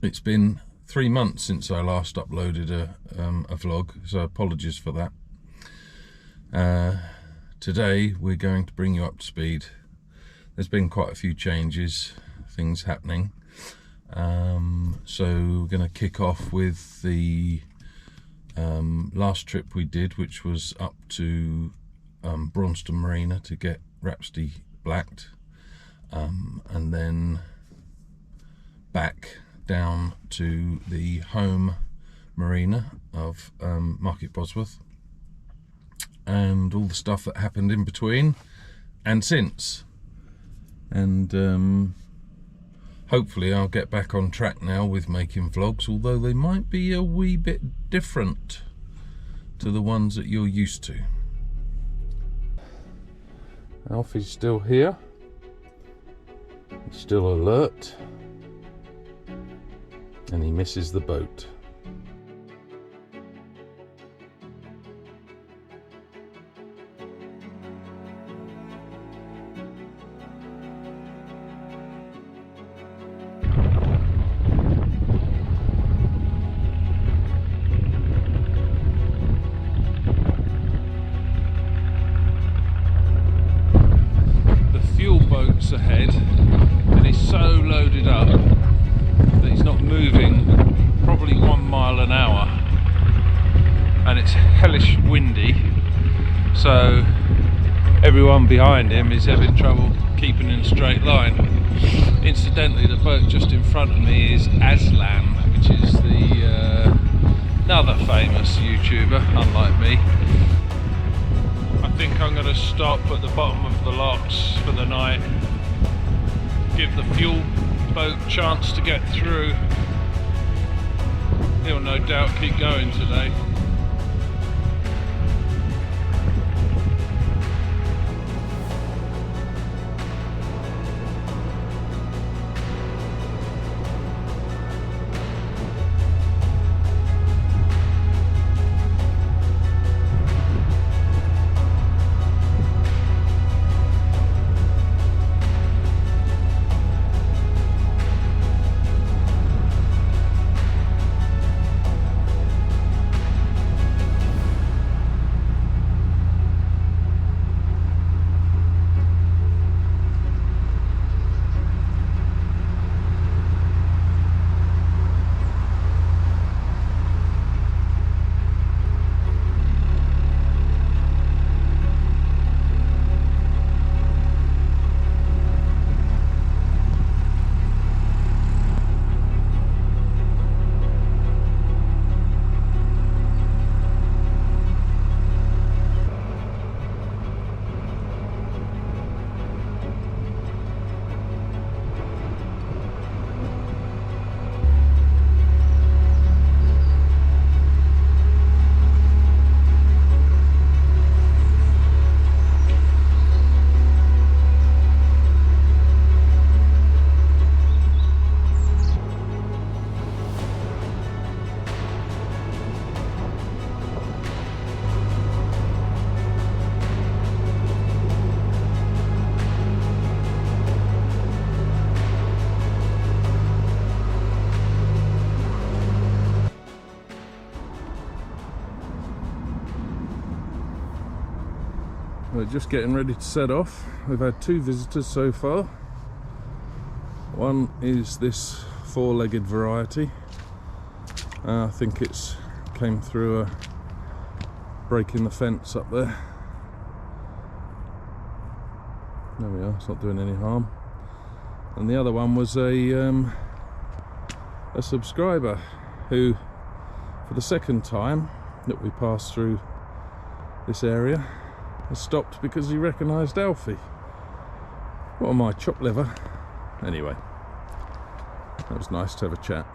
It's been 3 months since I last uploaded a vlog, so apologies for that. Today we're going to bring you up to speed. There's been quite a few changes, things happening. So we're going to kick off with the last trip we did, which was up to Braunston Marina to get Rhapsody blacked, and then back down to the home marina of Market Polesworth, and all the stuff that happened in between and since. And hopefully I'll get back on track now with making vlogs, although they might be a wee bit different to the ones that you're used to. Alfie's still here. He's still alert. And he misses the boat. The fuel boat's ahead, and he's so loaded up that he's not moving probably 1 mile an hour, and it's hellish windy, so everyone behind him is having trouble keeping in a straight line. Incidentally, the boat just in front of me is Aslan, which is the another famous YouTuber, unlike me. I think I'm going to stop at the bottom of the locks for the night, give the fuel boat chance to get through. He'll no doubt keep going today. We're just getting ready to set off. We've had 2 visitors so far. One is this 4-legged variety. I think it's came through a break in the fence up there. There we are, it's not doing any harm. And the other one was a subscriber who, for the second time that we passed through this area, has stopped because he recognised Alfie. What am I, chopped liver? Anyway, that was nice to have a chat.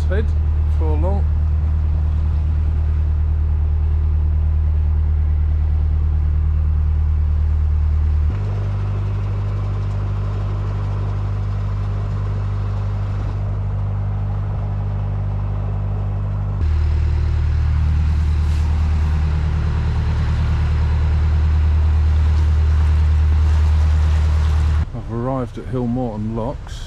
Head before long. I've arrived at Hillmorton Locks.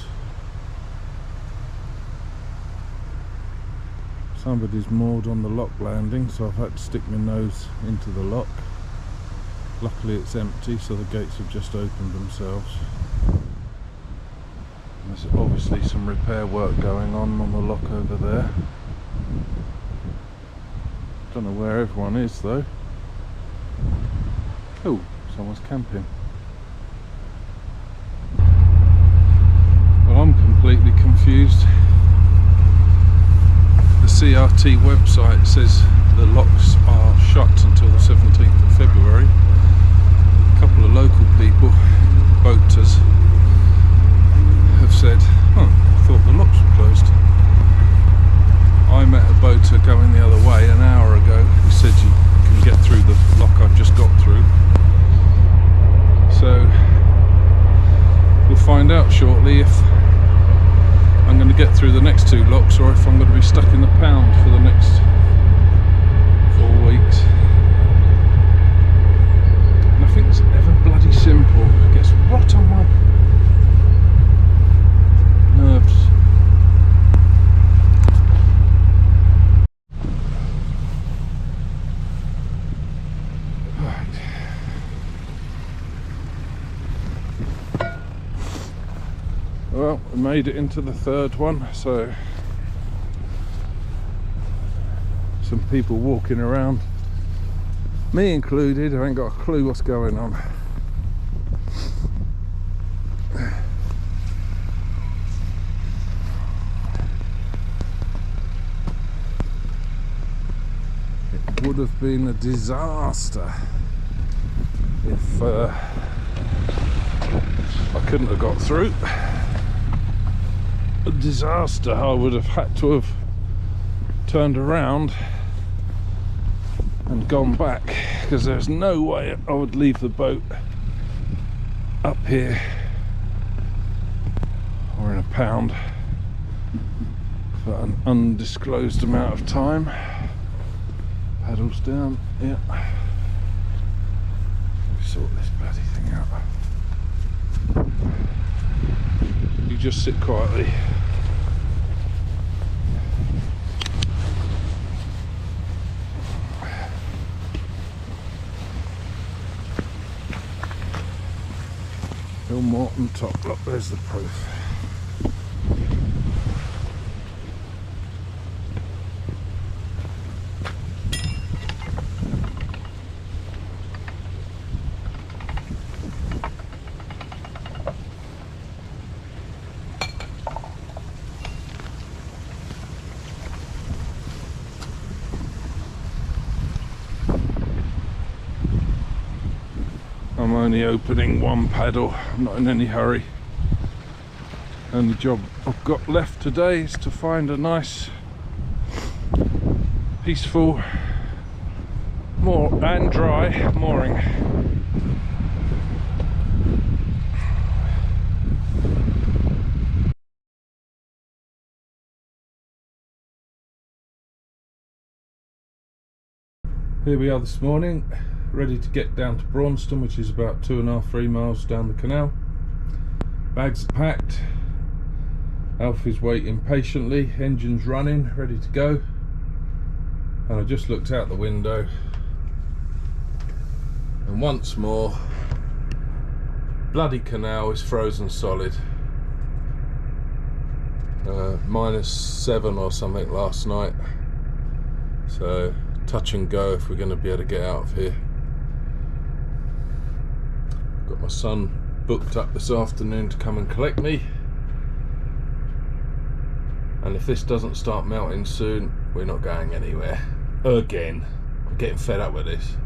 Somebody's moored on the lock landing, so I've had to stick my nose into the lock. Luckily it's empty, so the gates have just opened themselves. There's obviously some repair work going on the lock over there. Don't know where everyone is though. Oh, someone's camping. Well, I'm completely confused. The CRT website says the locks are shut until the 17th of February. A couple of local people, boaters, have said, oh, I thought the locks were closed. I met a boater going the other way an hour ago who said you can get through the lock I've just got through. So we'll find out shortly if I'm going to get through the next two locks or if I'm going to be stuck in the pound for the next 4 weeks. Nothing's ever bloody simple. It gets right on my nerves. Well, we made it into the third one, so some people walking around, me included. I ain't got a clue what's going on. It would have been a disaster if I couldn't have got through. A disaster. I would have had to have turned around and gone back, because there's no way I would leave the boat up here or in a pound for an undisclosed amount of time. Paddles down, yeah. Let me sort this bloody thing out. You just sit quietly. Hillmorton top lock, there's the proof. I'm only opening one paddle, I'm not in any hurry. Only job I've got left today is to find a nice, peaceful, and dry mooring. Here we are this morning, ready to get down to Braunston, which is about 2.5–3 miles down the canal. Bags are packed, Alfie's waiting patiently, engine's running, ready to go. And I just looked out the window and once more, bloody canal is frozen solid. -7 or something last night, so touch and go if we're going to be able to get out of here. Got my son booked up this afternoon to come and collect me, and if this doesn't start melting soon, we're not going anywhere again. I'm getting fed up with this.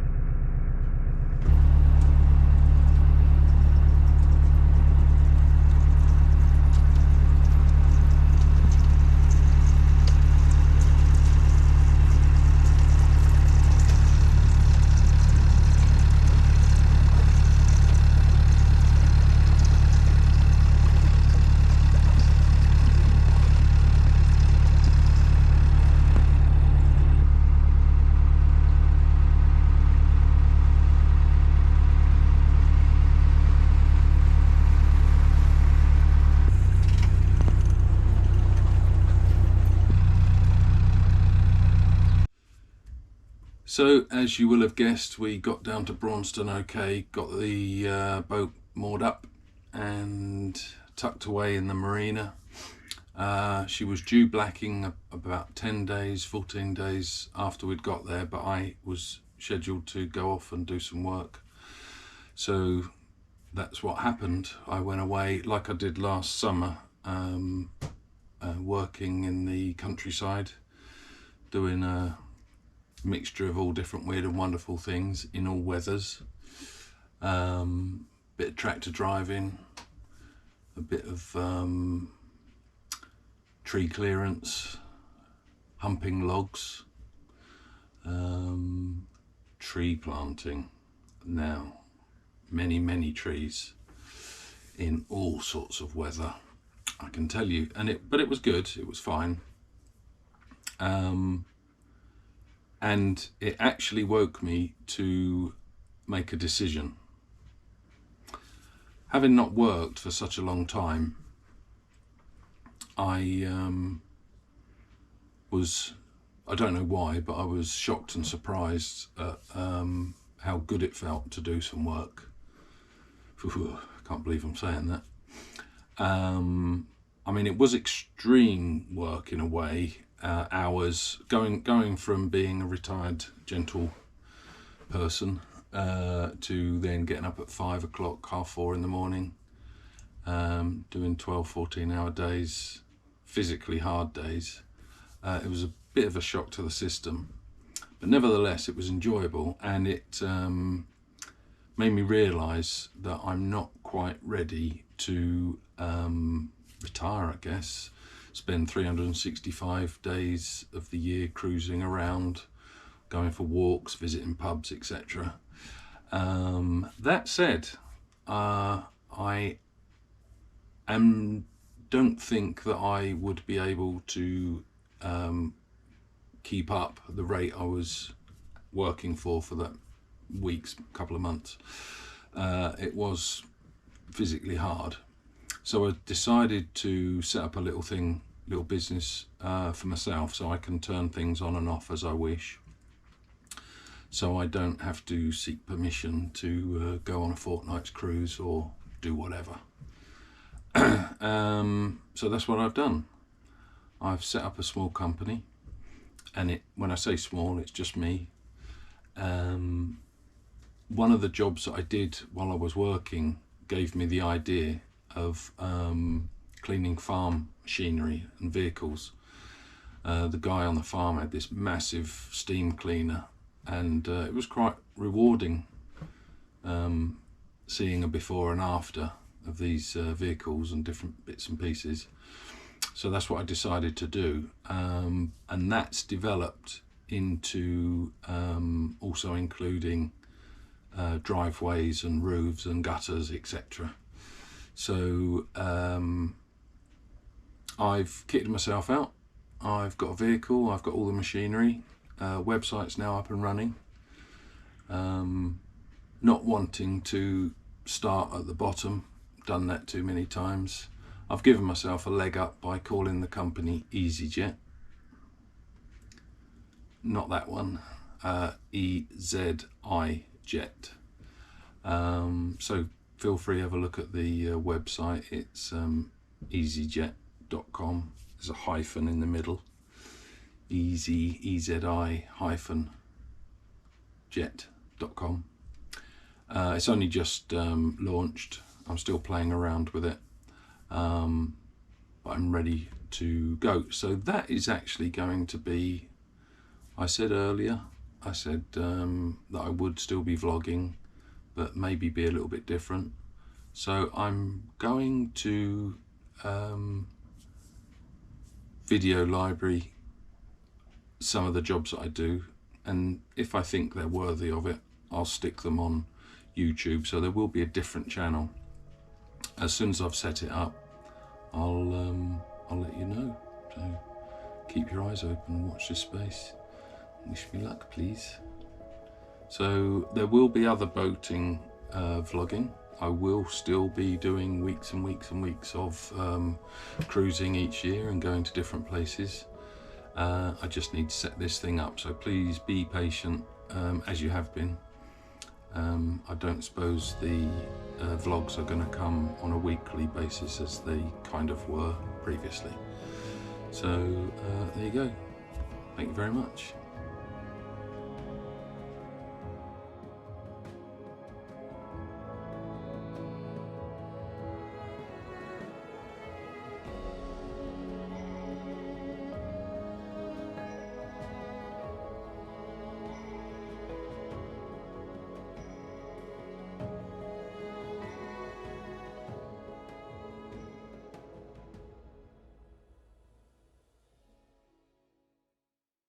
So as you will have guessed, we got down to Braunston okay, got the boat moored up and tucked away in the marina. She was due blacking about 10 days, 14 days after we'd got there, but I was scheduled to go off and do some work. So that's what happened. I went away like I did last summer, working in the countryside, doing a mixture of all different weird and wonderful things in all weathers. Bit of tractor driving, a bit of tree clearance, humping logs, tree planting. Now, many trees in all sorts of weather, I can tell you. But it was good. It was fine. And it actually woke me to make a decision. Having not worked for such a long time, I don't know why, but I was shocked and surprised at how good it felt to do some work. I can't believe I'm saying that. I mean, it was extreme work in a way. Hours going from being a retired gentle person to then getting up at 5 o'clock, 4:30 in the morning, doing 12-14 hour days, physically hard days. It was a bit of a shock to the system, but nevertheless it was enjoyable, and it made me realise that I'm not quite ready to retire, I guess. Spend 365 days of the year cruising around, going for walks, visiting pubs, etc. That said, I don't think that I would be able to keep up the rate I was working for that couple of months. It was physically hard. So I decided to set up a little business for myself, so I can turn things on and off as I wish. So I don't have to seek permission to go on a fortnight's cruise or do whatever. So that's what I've done. I've set up a small company, and when I say small, it's just me. One of the jobs that I did while I was working gave me the idea of cleaning farm machinery and vehicles. The guy on the farm had this massive steam cleaner, and it was quite rewarding seeing a before and after of these vehicles and different bits and pieces. So that's what I decided to do, and that's developed into also including driveways and roofs and gutters, etc. So I've kitted myself out. I've got a vehicle, I've got all the machinery, website's now up and running. Not wanting to start at the bottom, done that too many times. I've given myself a leg up by calling the company EasyJet. Not that one, EZI Jet. So feel free to have a look at the website. It's easyjet.com. There's a hyphen in the middle. EZI-jet.com. It's only just launched. I'm still playing around with it, but I'm ready to go. So that is actually going to be, I said earlier, that I would still be vlogging, but maybe be a little bit different. So I'm going to video library some of the jobs that I do, and if I think they're worthy of it, I'll stick them on YouTube. So there will be a different channel. As soon as I've set it up, I'll let you know. So keep your eyes open and watch this space. Wish me luck, please. So there will be other boating vlogging. I will still be doing weeks and weeks and weeks of cruising each year and going to different places. I just need to set this thing up, so please be patient as you have been. I don't suppose the vlogs are going to come on a weekly basis as they kind of were previously. So there you go. Thank you very much.